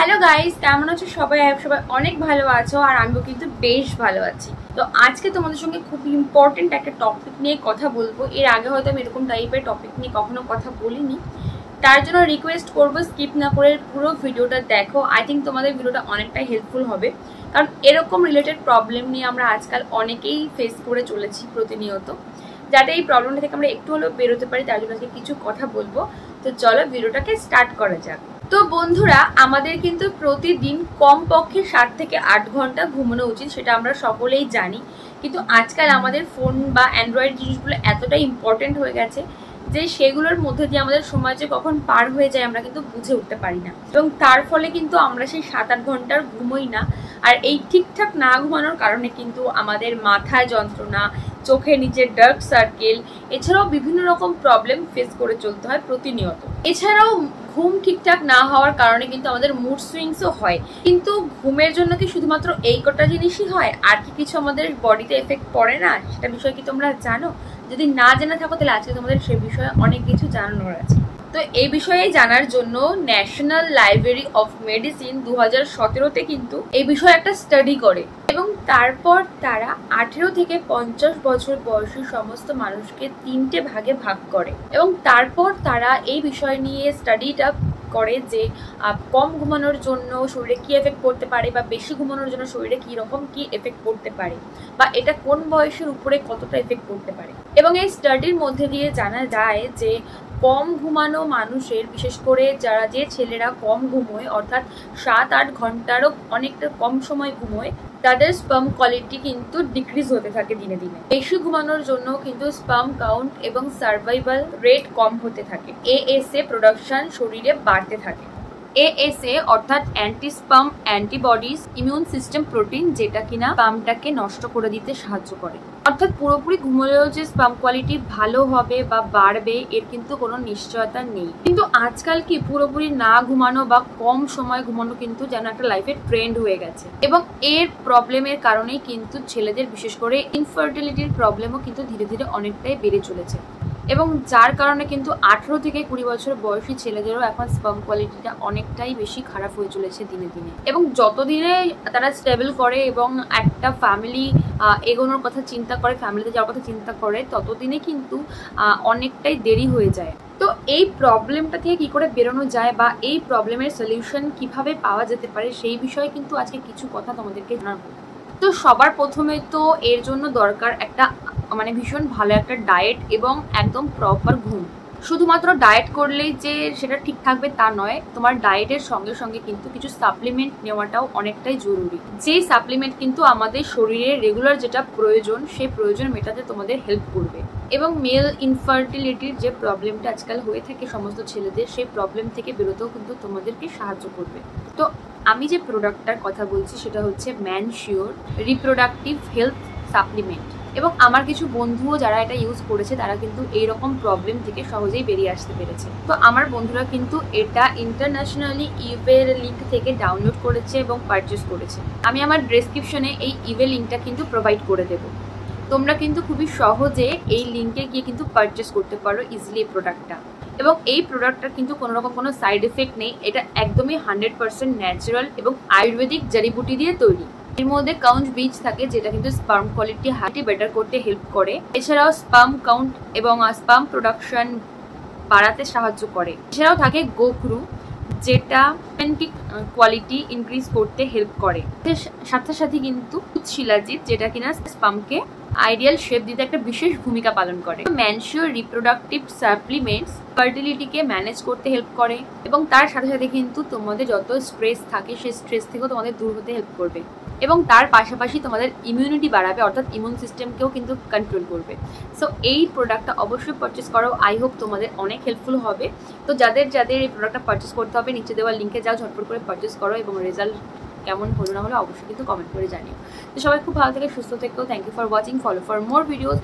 Hello guys, কেমন আছো সবাই? সবাই অনেক ভালো আছো আর আমিও কিন্তু বেশ ভালো আছি। তো আজকে তোমাদের সঙ্গে খুব ইম্পর্টেন্ট একটা টপিক নিয়ে কথা বলবো। এর আগে হয়তো আমি এরকম টাইপের টপিক নিয়ে কখনো কথা বলিনি, তার জন্য রিকোয়েস্ট করবো স্কিপ না করে পুরো ভিডিওটা দেখো। আই থিঙ্ক তোমাদের ভিডিওটা অনেকটাই হেল্পফুল হবে, কারণ এরকম রিলেটেড প্রবলেম নিয়ে আমরা আজকাল অনেকেই ফেস করে চলেছি প্রতিনিয়ত। যাতে এই প্রবলেমটা থেকে আমরা একটু হলেও বেরোতে পারি, তার জন্য আজকে কিছু কথা বলবো। তো চলো ভিডিওটাকে স্টার্ট করা যাক। তো বন্ধুরা, আমাদের কিন্তু প্রতিদিন কমপক্ষে 7 থেকে 8 ঘন্টা ঘুমানো উচিত, সেটা আমরা সকলেই জানি। কিন্তু আজকাল আমাদের ফোন বা অ্যান্ড্রয়েড জিনিসগুলো এতটাই ইম্পর্টেন্ট হয়ে গেছে যে সেগুলোর মধ্যে দিয়ে আমাদের সময় যে কখন পার হয়ে যায় আমরা কিন্তু বুঝে উঠতে পারি না, এবং তার ফলে কিন্তু আমরা সেই 7-8 ঘন্টার ঘুমোই না। আর এই ঠিকঠাক না ঘুমানোর কারণে কিন্তু আমাদের মাথায় যন্ত্রণা, চোখের নিচে ডার্ক সার্কেল, এছাড়াও বিভিন্ন রকম প্রবলেম ফেস করে চলতে হয় প্রতিনিয়ত। এছাড়াও ঘুম ঠিকঠাক না হওয়ার কারণে কিন্তু আমাদের মুড সুইংসও হয়। কিন্তু ঘুমের জন্য কি শুধুমাত্র এই কটা জিনিসই হয়? আর কি কিছু আমাদের বডিতে এফেক্ট পড়ে না? সেটা বিষয়ে কি তোমরা জানো? যদি না জেনে থাকো তাহলে আজকে তোমাদের সে বিষয়ে অনেক কিছু জানানোর আছে। তো এই বিষয়ে জানার জন্য ন্যাশনাল লাইব্রেরি অফ মেডিসিন 2017-তে কিন্তু এই বিষয়ে একটা স্টাডি করে, এবং তারপর তারা 18 থেকে 50 বছর বয়সী সমস্ত মানুষকে 3টে ভাগে ভাগ করে, এবং তারপর তারা এই বিষয় নিয়ে স্টাডিটা করে যে কম ঘুমানোর জন্য শরীরে কি এফেক্ট পড়তে পারে, বা বেশি ঘুমানোর জন্য শরীরে কি রকম কি এফেক্ট পড়তে পারে, বা এটা কোন বয়সের উপরে কতটা এফেক্ট পড়তে পারে। এবং এই স্টাডির মধ্যে দিয়ে জানা যায় যে কম ঘুমানো মানুষের, বিশেষ করে যে ছেলেরা কম ঘুমোয়, অর্থাৎ 7-8 ঘন্টারও অনেকটা কম সময় ঘুমোয়, তাদের স্পার্ম কোয়ালিটি কিন্তু ডিক্রিজ হতে থাকে দিনে দিনে। বেশি ঘুমানোর জন্য কিন্তু স্পার্ম কাউন্ট এবং সার্ভাইভাল রেট কম হতে থাকে। এএসএ প্রোডাকশন শরীরে বাড়তে থাকে। এএসএ অর্থাৎ anti sperm antibodies immune system protein, যেটা কিনা স্পার্মটাকে নষ্ট করে দিতে সাহায্য করে। অর্থাৎ পুরোপুরি ঘুমোলেও যে স্পার্ম কোয়ালিটি ভালো হবে বা বাড়বে এর কিন্তু কোনো নিশ্চয়তা নেই। কিন্তু আজকাল কি পুরোপুরি না ঘুমানো বা কম সময় ঘুমানো কিন্তু যেন একটা লাইফের ট্রেন্ড হয়ে গেছে, এবং এর প্রবলেমের কারণেই কিন্তু ছেলেদের বিশেষ করে ইনফার্টিলিটির প্রবলেমও কিন্তু ধীরে ধীরে অনেকটাই বেড়ে চলেছে, এবং যার কারণে কিন্তু 18 থেকে 20 বছর বয়সী ছেলেদেরও এখন স্পার্ম কোয়ালিটিটা অনেকটাই বেশি খারাপ হয়ে চলেছে দিনে দিনে। এবং যতদিনে তারা স্টেবল করে এবং একটা ফ্যামিলি এগোনোর কথা চিন্তা করে, ফ্যামিলিতে যাওয়ার কথা চিন্তা করে, ততদিনে কিন্তু অনেকটাই দেরি হয়ে যায়। তো এই প্রবলেমটা থেকে কি করে বেরোনো যায় বা এই প্রবলেমের সলিউশন কিভাবে পাওয়া যেতে পারে, সেই বিষয়ে কিন্তু আজকে কিছু কথা তোমাদেরকে জানাবো। তো সবার প্রথমে তো এর জন্য দরকার একটা ভীষণ ভালো একটা ডায়েট এবং একদম প্রপার ঘুম। শুধুমাত্র ডায়েট করলেই যে সেটা ঠিক থাকবে তা নয়, তোমার ডায়েটের সঙ্গে সঙ্গে কিন্তু কিছু সাপ্লিমেন্ট নেওয়াটাও অনেকটাই জরুরি। যেই সাপ্লিমেন্ট কিন্তু আমাদের শরীরে রেগুলার যেটা প্রয়োজন, সেই প্রয়োজন মেটাতে তোমাদের হেল্প করবে, এবং মেল ইনফার্টিলিটির যে প্রবলেমটা আজকাল হয়ে থাকে সমস্ত ছেলেদের, সেই প্রবলেম থেকে বেরোতেও কিন্তু তোমাদেরকে সাহায্য করবে। তো আমি যে প্রোডাক্টটার কথা বলছি সেটা হচ্ছে ম্যানশিওর রিপ্রোডাক্টিভ হেলথ সাপ্লিমেন্ট, এবং আমার কিছু বন্ধুও যারা এটা ইউজ করেছে তারা কিন্তু এইরকম প্রবলেম থেকে সহজেই বেরিয়ে আসতে পেরেছে। তো আমার বন্ধুরা কিন্তু এটা ইন্টারন্যাশনালি ইভের লিঙ্ক থেকে ডাউনলোড করেছে এবং পারচেস করেছে। আমি আমার ডেসক্রিপশনে এই ইভে লিঙ্কটা কিন্তু প্রোভাইড করে দেবো। তোমরা কিন্তু খুবই সহজে এই লিঙ্কে গিয়ে কিন্তু পারচেস করতে পারো ইজিলি এই প্রোডাক্টটা। এবং এই প্রোডাক্টটার কিন্তু কোনো রকম কোনো সাইড এফেক্ট নেই, এটা একদমই 100% ন্যাচারাল এবং আয়ুর্বেদিক জড়িবুটি দিয়ে তৈরি। এর মধ্যে কাউন্ট বীজ থাকে, যেটা কিন্তু স্পার্ম কোয়ালিটি হাইটি বেটার করতে হেল্প করে। এছাড়াও স্পার্ম কাউন্ট এবং স্পার্ম প্রোডাকশন বাড়াতে সাহায্য করে। এছাড়াও থাকে গোখরু, যেটা কোয়ালিটি ইনক্রিজ করতে হেল্প করে। সাথে সাথে কিন্তু শিলাজিৎ, যেটা কিনা স্পার্মকে আইডিয়াল শেপ দিতে একটা বিশেষ ভূমিকা পালন করে। ম্যানশিওর রিপ্রোডাক্টিভ সাপ্লিমেন্টস ফার্টিলিটিকে ম্যানেজ করতে হেল্প করে, এবং তার সাথে সাথে কিন্তু তোমাদের যত স্ট্রেস থাকে সেই স্ট্রেস থেকেও তোমাদের দূর হতে হেল্প করবে, এবং তার পাশাপাশি তোমাদের ইমিউনিটি বাড়াবে, অর্থাৎ ইমিউন সিস্টেমকেও কিন্তু কন্ট্রোল করবে। সো এই প্রোডাক্টটা অবশ্যই পারচেস করো। আই হোপ তোমাদের অনেক হেল্পফুল হবে। তো যাদের এই প্রোডাক্টটা পারচেস করতে হবে, নিচে দেওয়া লিঙ্কে যাও, ঝটপট করে পারচেস করো, এবং রেজাল্ট কেমন হলো না হলো অবশ্যই কিন্তু কমেন্ট করে জানিও। তো সবাই খুব ভালো থেকে সুস্থ থেকো। Thank you for watching. Follow for more videos.